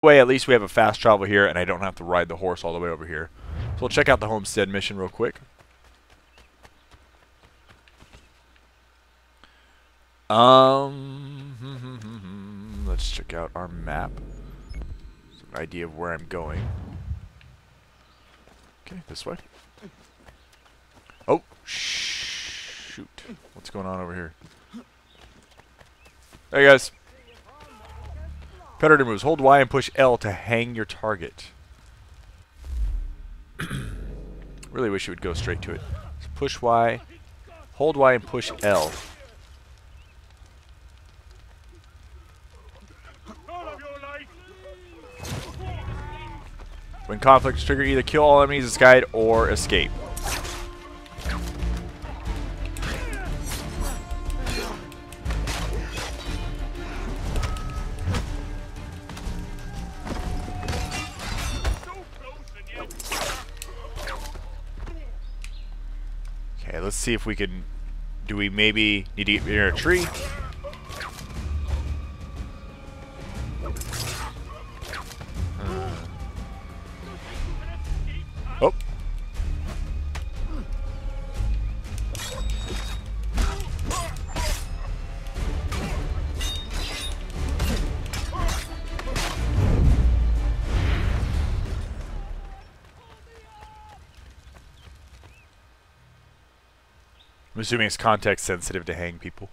way, at least we have a fast travel here, and I don't have to ride the horse all the way over here. So we'll check out the homestead mission real quick. Let's check out our map. So an idea of where I'm going. Okay, this way. Oh, shoot. What's going on over here? Hey, guys. Predator moves. Hold Y and push L to hang your target. Really wish you would go straight to it. So push Y. Hold Y and push L. When conflict is triggered, either kill all enemies as guide or escape. Okay, let's see if we can... Do we maybe need to get near a tree? Oh. I'm assuming it's context sensitive to hang people.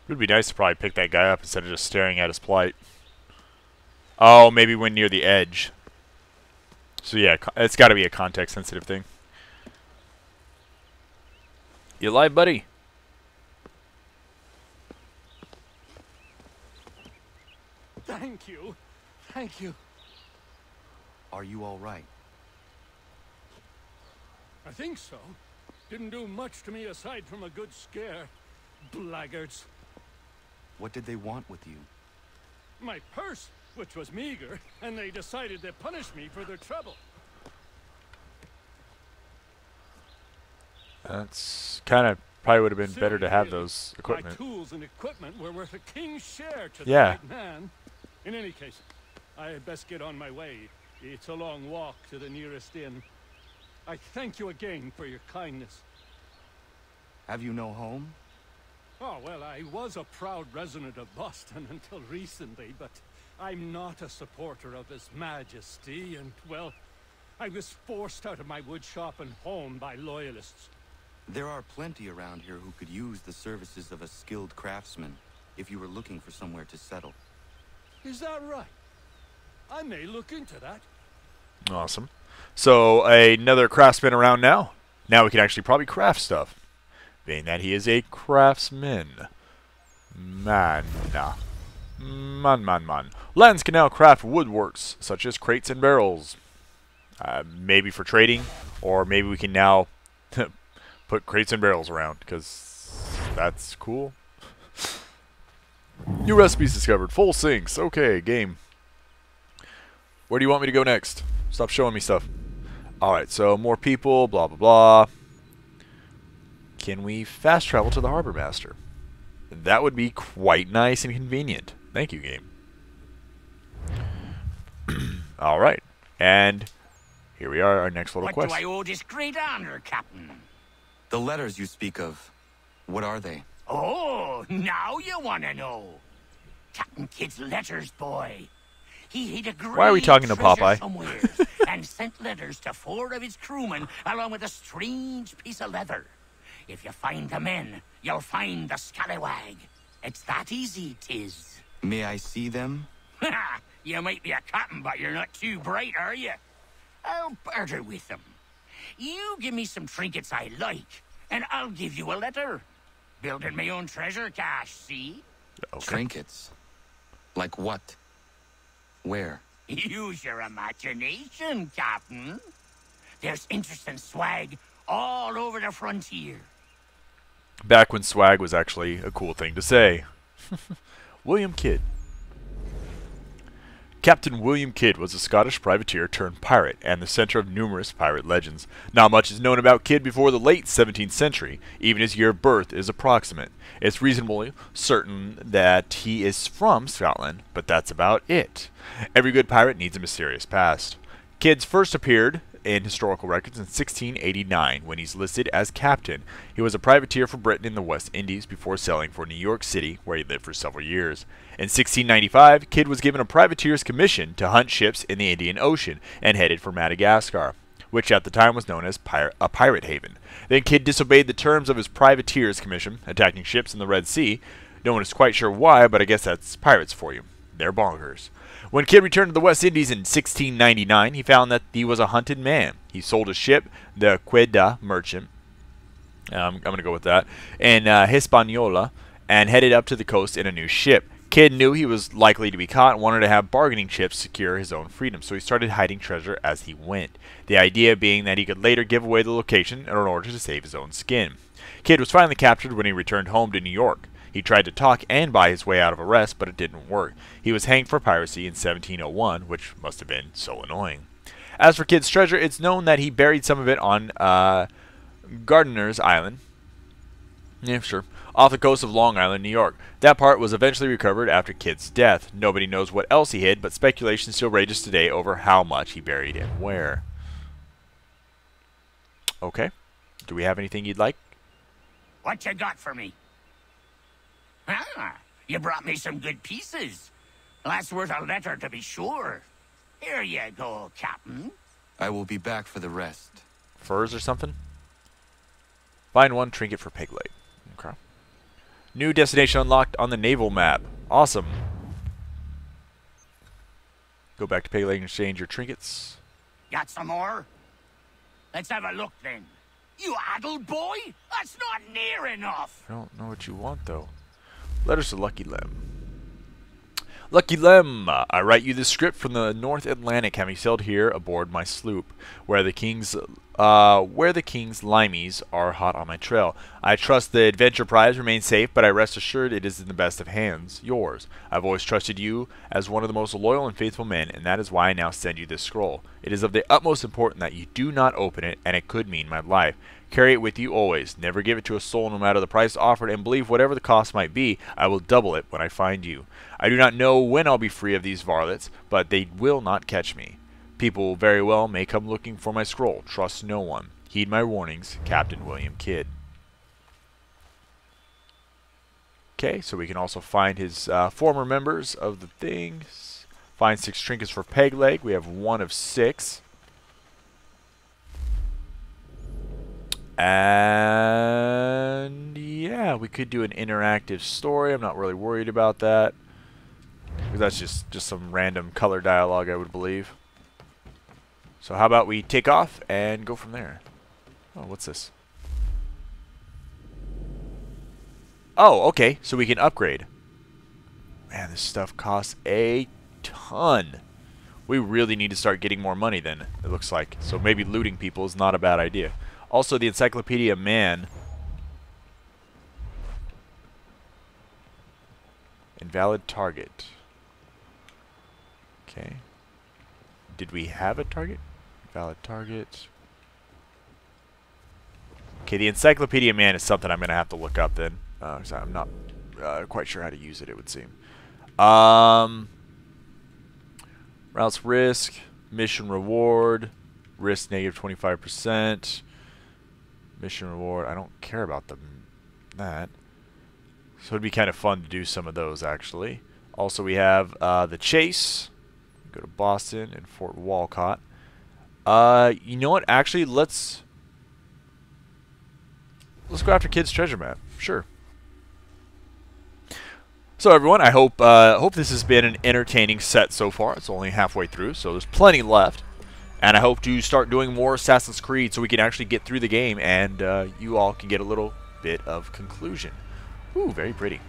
It would be nice to probably pick that guy up instead of just staring at his plight. Oh, maybe when near the edge. So yeah, it's got to be a context sensitive thing. You alive, buddy? Thank you. Thank you. Are you all right? I think so. Didn't do much to me aside from a good scare. Blackguards. What did they want with you? My purse, which was meager, and they decided to punish me for their trouble. That's kind of probably would have been better to have Really, those equipment. My tools and equipment were worth a king's share to the Yeah. right man. In any case, I had best get on my way. It's a long walk to the nearest inn. I thank you again for your kindness. Have you no home? Oh, well, I was a proud resident of Boston until recently, but I'm not a supporter of His Majesty, and, well, I was forced out of my woodshop and home by loyalists. There are plenty around here who could use the services of a skilled craftsman if you were looking for somewhere to settle. Is that right? I may look into that. Awesome. So another craftsman around now. Now we can actually probably craft stuff, being that he is a craftsman. Man. Lands can now craft woodworks, such as crates and barrels. Maybe for trading, or maybe we can now put crates and barrels around, because that's cool. New recipes discovered. Full sinks. Okay, game. Where do you want me to go next? Stop showing me stuff. Alright, so more people, blah, blah, blah. Can we fast travel to the Harbor Master? That would be quite nice and convenient. Thank you, game. Alright, and here we are, our next little quest. What do I owe this great honor, Captain? The letters you speak of, what are they? Oh, now you want to know. Captain Kidd's letters, boy. He hid a great Why are we talking to treasure Popeye? somewhere and sent letters to 4 of his crewmen along with a strange piece of leather. If you find the men, you'll find the scallywag. It's that easy, 'tis. May I see them? You might be a captain, but you're not too bright, are you? I'll barter with them. You give me some trinkets I like, and I'll give you a letter. Building my own treasure cache, see? Okay. Trinkets? Like what? Where? Use your imagination, Captain. There's interesting swag all over the frontier. Back when swag was actually a cool thing to say. William Kidd. Captain William Kidd was a Scottish privateer turned pirate and the center of numerous pirate legends. Not much is known about Kidd before the late 17th century. Even his year of birth is approximate. It's reasonably certain that he is from Scotland, but that's about it. Every good pirate needs a mysterious past. Kidd first appeared in historical records in 1689 when he's listed as captain. He was a privateer for Britain in the West Indies before sailing for New York City, where he lived for several years. In 1695, Kidd was given a privateer's commission to hunt ships in the Indian Ocean and headed for Madagascar, which at the time was known as a pirate haven. Then Kidd disobeyed the terms of his privateer's commission, attacking ships in the Red Sea. No one is quite sure why, but I guess that's pirates for you. They're bonkers. When Kidd returned to the West Indies in 1699, he found that he was a hunted man. He sold a ship, the Queda Merchant, I'm going to go with that, in Hispaniola, and headed up to the coast in a new ship. Kidd knew he was likely to be caught and wanted to have bargaining chips secure his own freedom, so he started hiding treasure as he went. The idea being that he could later give away the location in order to save his own skin. Kidd was finally captured when he returned home to New York. He tried to talk and buy his way out of arrest, but it didn't work. He was hanged for piracy in 1701, which must have been so annoying. As for Kidd's treasure, it's known that he buried some of it on Gardiner's Island. Yeah, sure. Off the coast of Long Island, New York. That part was eventually recovered after Kidd's death. Nobody knows what else he hid, but speculation still rages today over how much he buried and where. Okay. Do we have anything you'd like? What you got for me? Ah, you brought me some good pieces. That's worth a letter to be sure. Here you go, Captain. I will be back for the rest. Furs or something? Find one trinket for Pegleg. Okay. New destination unlocked on the naval map. Awesome. Go back to Pegleg and exchange your trinkets. Got some more? Let's have a look then. You addle boy? That's not near enough. I don't know what you want, though. Letters to Lucky Lem. Lucky Lem, I write you this script from the North Atlantic, having sailed here aboard my sloop, where the king's limeys are hot on my trail. I trust the adventure prize remains safe, but I rest assured it is in the best of hands, yours. I've always trusted you as one of the most loyal and faithful men, and that is why I now send you this scroll. It is of the utmost importance that you do not open it, and it could mean my life. Carry it with you always. Never give it to a soul no matter the price offered, and believe whatever the cost might be, I will double it when I find you. I do not know when I'll be free of these varlets, but they will not catch me. People very well may come looking for my scroll. Trust no one. Heed my warnings, Captain William Kidd. Okay, so we can also find his former members of the things. Find 6 trinkets for Pegleg. We have 1 of 6. And yeah, we could do an interactive story. I'm not really worried about that, because that's just some random color dialogue, I would believe. So how about we take off and go from there? Oh, what's this? Oh, okay, so we can upgrade. Man, this stuff costs a ton. We really need to start getting more money then, it looks like. So maybe looting people is not a bad idea. Also, the Encyclopedia Man. Invalid target. Okay. Did we have a target? Valid target. Okay, the Encyclopedia Man is something I'm going to have to look up then. So I'm not quite sure how to use it, it would seem. Routes risk. Mission reward. Risk negative 25%. Mission reward. I don't care about that. So it'd be kind of fun to do some of those, actually. Also, we have the Chase. Go to Boston and Fort Walcott. You know what? Actually, let's go after Kidd's treasure map. Sure. So everyone, I hope this has been an entertaining set so far. It's only halfway through, so there's plenty left. And I hope to start doing more Assassin's Creed so we can actually get through the game and you all can get a little bit of conclusion. Ooh, very pretty.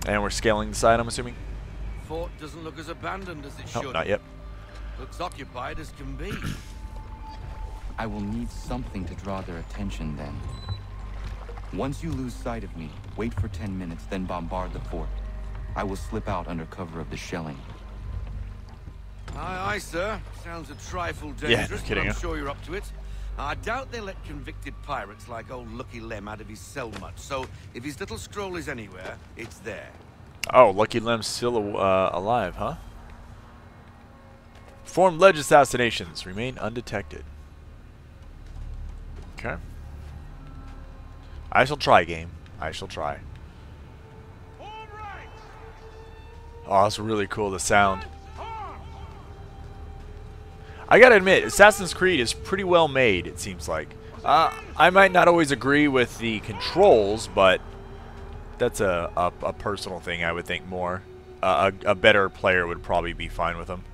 And we're scaling the side, I'm assuming? Fort doesn't look as abandoned as it should. Oh, not yet. Looks occupied as can be. I will need something to draw their attention then. Once you lose sight of me, wait for 10 minutes, then bombard the fort. I will slip out under cover of the shelling. Aye, aye, sir. Sounds a trifle Yeah, no dangerous, kidding, but I'm huh? sure you're up to it. I doubt they let convicted pirates like old Lucky Lem out of his cell much, so if his little scroll is anywhere, it's there. Oh, Lucky Lem's still alive, huh? Performed ledge assassinations. Remain undetected. Okay. I shall try, game. I shall try. Oh, that's really cool, the sound. I gotta admit, Assassin's Creed is pretty well made, it seems like. I might not always agree with the controls, but that's a personal thing, I would think more. A better player would probably be fine with them.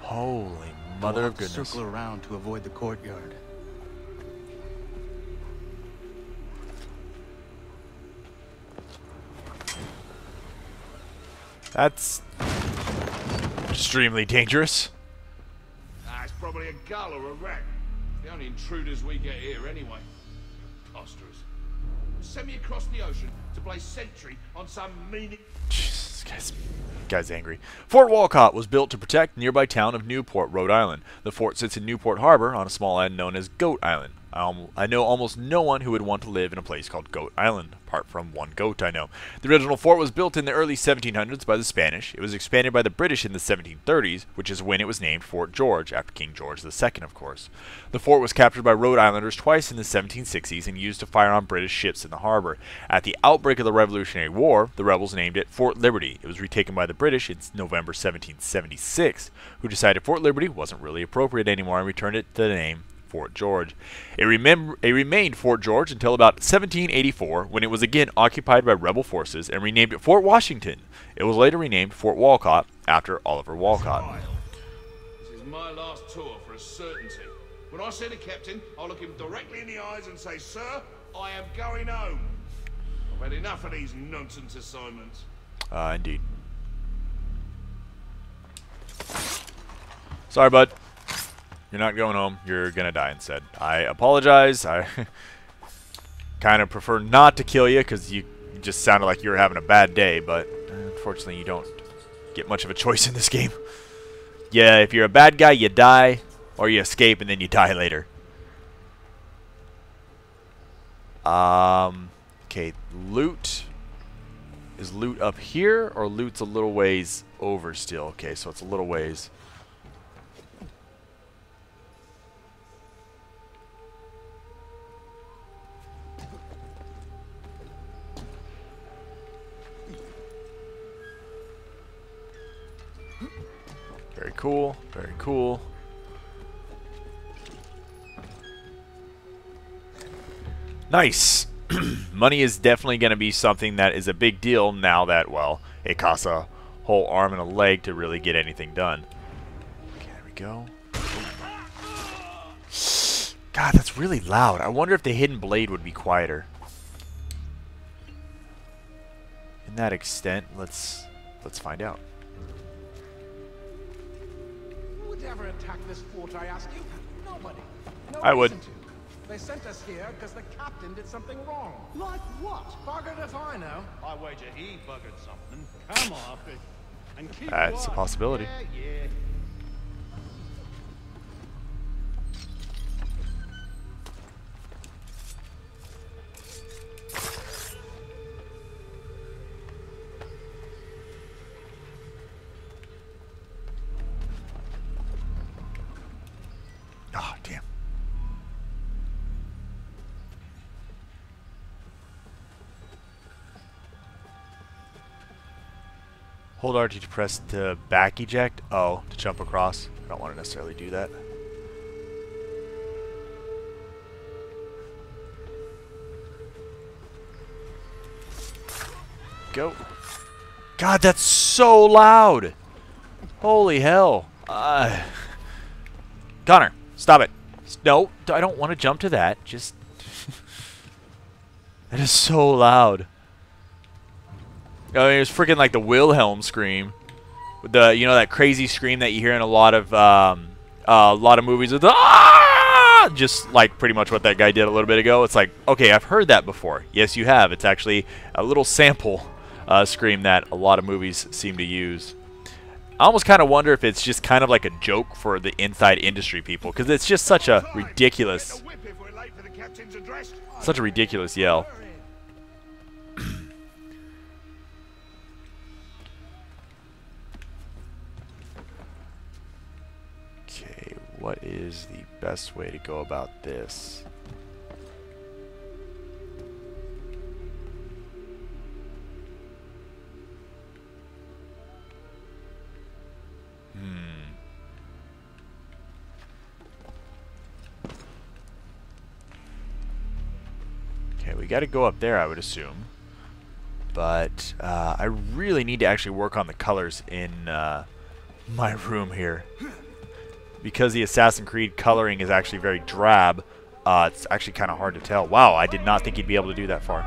Holy mother of goodness. Circle around to avoid the courtyard. That's extremely dangerous. It's probably a gull or a rat. The only intruders we get here anyway. Preposterous. Send me across the ocean to play sentry on some meaning... Jesus, guy's angry. Fort Walcott was built to protect the nearby town of Newport, Rhode Island. The fort sits in Newport Harbor on a small island known as Goat Island. I know almost no one who would want to live in a place called Goat Island, apart from one goat I know. The original fort was built in the early 1700s by the Spanish. It was expanded by the British in the 1730s, which is when it was named Fort George, after King George II, of course. The fort was captured by Rhode Islanders twice in the 1760s and used to fire on British ships in the harbor. At the outbreak of the Revolutionary War, the rebels named it Fort Liberty. It was retaken by the British in November 1776, who decided Fort Liberty wasn't really appropriate anymore and returned it to the name Fort George. It remained Fort George until about 1784, when it was again occupied by rebel forces and renamed it Fort Washington. It was later renamed Fort Walcott after Oliver Walcott. This is my last tour for a certainty. When I see the captain, I'll look him directly in the eyes and say, "Sir, I am going home. I've had enough of these nonsense assignments." Indeed. Sorry, bud. You're not going home. You're gonna die instead. I apologize. I kind of prefer not to kill you because you just sounded like you were having a bad day, but unfortunately you don't get much of a choice in this game. Yeah, if you're a bad guy, you die, or you escape and then you die later. Okay, loot. Is loot up here, or loot's a little ways over still? Okay, so it's a little ways. Very cool, very cool. Nice. Money is definitely going to be something that is a big deal now that, well, it costs a whole arm and a leg to really get anything done. Okay, there we go. God, that's really loud. I wonder if the hidden blade would be quieter. In that extent, let's find out. Who would ever attack this fort, I ask you? Nobody. No I would. reason to. They sent us here because the captain did something wrong. Like what? Buggered if I know. I wager he buggered something. Come off it. And keep That's a watch. possibility. Yeah. Oh, damn. Hold RT to press the back eject. Oh, to jump across. I don't want to necessarily do that. Go. God, that's so loud. Holy hell. Connor, stop it. No, I don't want to jump to that. Just... That is so loud. I mean, it was freaking like the Wilhelm scream. The, you know, that crazy scream that you hear in a lot of movies with ah! Just like pretty much what that guy did a little bit ago. It's like, okay, I've heard that before. Yes, you have. It's actually a little sample scream that a lot of movies seem to use. I almost kind of wonder if it's just kind of like a joke for the inside industry people, because it's just such a ridiculous, yell. Okay, what is the best way to go about this? Okay, we got to go up there, I would assume. But I really need to actually work on the colors in my room here. Because the Assassin's Creed coloring is actually very drab, it's actually kind of hard to tell. Wow, I did not think he'd be able to do that far.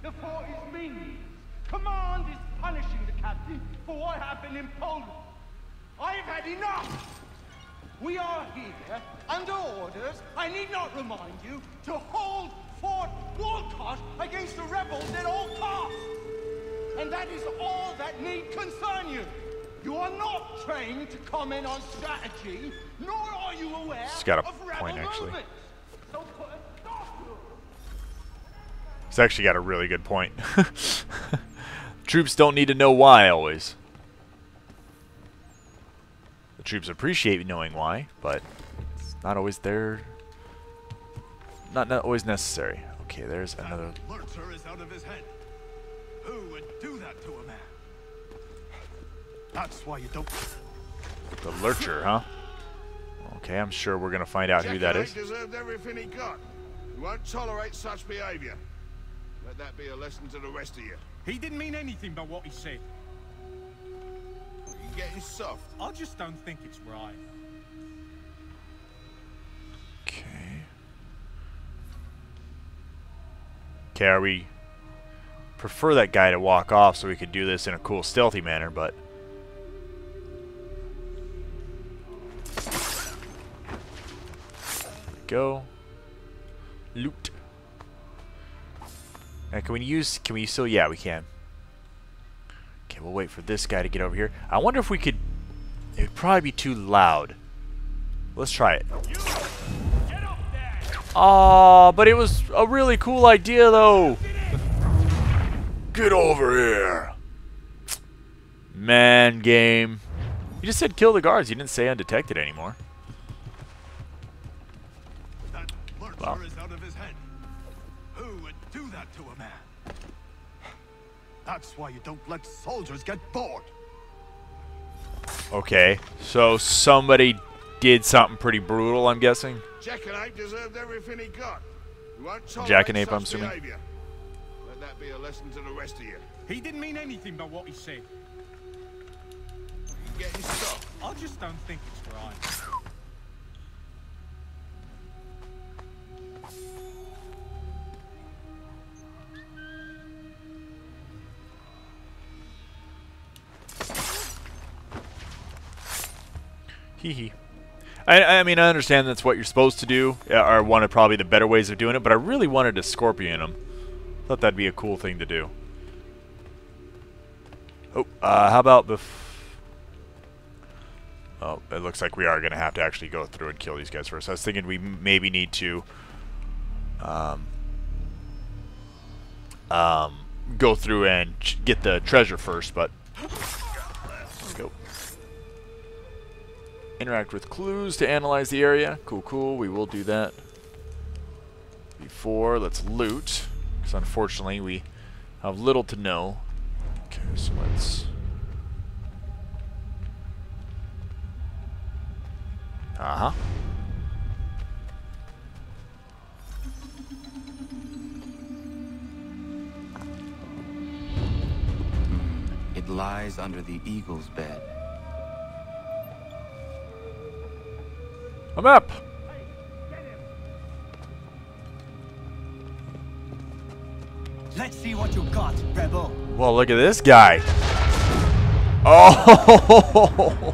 The fort is mean. Command is punishing the captain for what happened in Poland. I've had enough. We are here under orders, I need not remind you, to hold Fort Walcott against the rebels at all costs. And that is all that need concern you. You are not trained to comment on strategy, nor are you aware He's got a of rebel point, actually. movements. So put a stop to it. He's actually got a really good point. Troops don't need to know why, always. The troops appreciate knowing why, but it's not always there. Not always necessary. Okay, there's another. Lurcher is out of his head. Who would do that to a man? That's why you don't. The Lurcher, huh? Okay, I'm sure we're gonna find out who that is. Deserved everything he got. We won't tolerate such behavior. Let that be a lesson to the rest of you. He didn't mean anything by what he said. You're getting soft. I just don't think it's right. Okay. Okay, we prefer that guy to walk off so we could do this in a cool, stealthy manner, but go. Loot. Now, can we still, yeah, we can. Okay, we'll wait for this guy to get over here. I wonder if we could, it would probably be too loud. Let's try it. Oh, but it was a really cool idea, though. Get over here. Man, game. You just said kill the guards. You didn't say undetected anymore. That Lurcher Wow. is out of his head. Who would do that to a man? That's why you don't let soldiers get bored. Okay, so somebody did something pretty brutal, I'm guessing. Jackanapes deserved everything he got. We won't tolerate Jackanape, such I'm assuming. behavior. Let that be a lesson to the rest of you. He didn't mean anything by what he said. You're getting soft. I just don't think it's right. Hee hee. I mean, I understand that's what you're supposed to do, or one of probably the better ways of doing it, but I really wanted to scorpion him. Thought that'd be a cool thing to do. Oh, how about oh, it looks like we are going to have to actually go through and kill these guys first. I was thinking we maybe need to go through and get the treasure first, but let's go. Interact with clues to analyze the area. Cool, cool. We will do that. Before, let's loot. Because unfortunately, we have little to know. Okay, so let's... Uh-huh. It lies under the eagle's bed. A map! Let's see what you got, rebel. Well, look at this guy. Oh!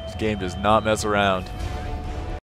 This game does not mess around.